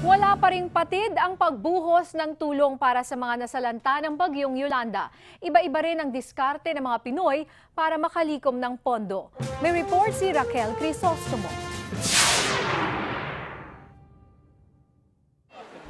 Wala pa ring patid ang pagbuhos ng tulong para sa mga nasalanta ng bagyong Yolanda. Iba-iba rin ang diskarte ng mga Pinoy para makalikom ng pondo. May report si Raquel Crisostomo.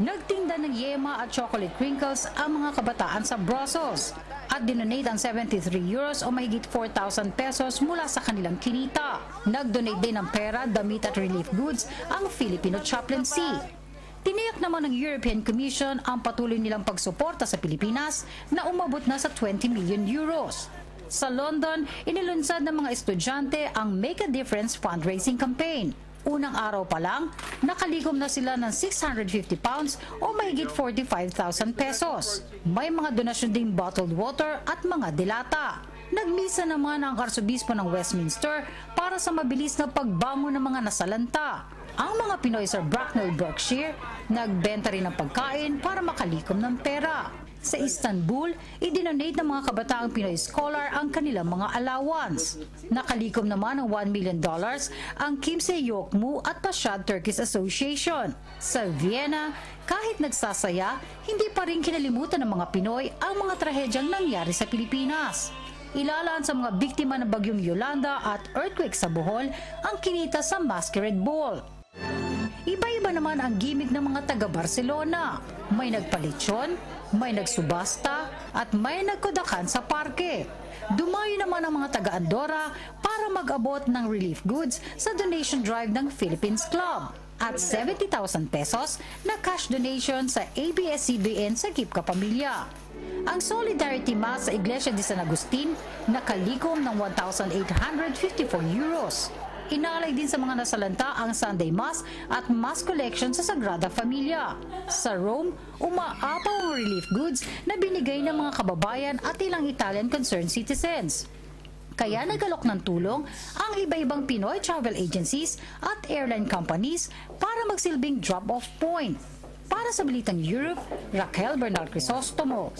Nagtinda ng yema at chocolate crinkles ang mga kabataan sa Brosos at dinonate ang 73 euros o mahigit 4,000 pesos mula sa kanilang kinita. Nagdonate din ng pera, damit at relief goods ang Filipino Chaplaincy. Tiniyak naman ng European Commission ang patuloy nilang pagsuporta sa Pilipinas na umabot na sa 20 million euros. Sa London, inilunsad ng mga estudyante ang Make a Difference fundraising campaign. Unang araw pa lang, nakalikom na sila ng 650 pounds o mahigit 45,000 pesos. May mga donasyon ding bottled water at mga dilata. Nagmisa naman ang Arsobispo ng Westminster para sa mabilis na pagbangon ng mga nasalanta. Ang mga Pinoy sa Bracknell, Berkshire, nagbenta rin ng pagkain para makalikom ng pera. Sa Istanbul, idinonate ng mga kabataang Pinoy scholar ang kanilang mga allowance. Nakalikom naman ng $1 million ang Kimse Yokmu at Pashad Turkish Association. Sa Vienna, kahit nagsasaya, hindi pa rin kinalimutan ng mga Pinoy ang mga trahedyang nangyari sa Pilipinas. Ilalaan sa mga biktima ng bagyong Yolanda at earthquake sa Bohol ang kinita sa Masquerade Ball. Iba-iba naman ang gimmick ng mga taga-Barcelona. May nagpalitsyon, may nagsubasta, at may nagkudakan sa parke. Dumayo naman ang mga taga-Andorra para mag-abot ng relief goods sa donation drive ng Philippines Club at 70,000 pesos na cash donation sa ABS-CBN sa Keep Kapamilya. Ang Solidarity Mass sa Iglesia de San Agustin nakalikom ng 1,854 euros. Inalay din sa mga nasalanta ang Sunday Mass at Mass Collection sa Sagrada Familia. Sa Rome, umaapaw ang relief goods na binigay ng mga kababayan at ilang Italian concerned citizens. Kaya nagalok ng tulong ang iba-ibang Pinoy travel agencies at airline companies para magsilbing drop-off point. Para sa Balitang Europe, Raquel Bernal Crisostomo.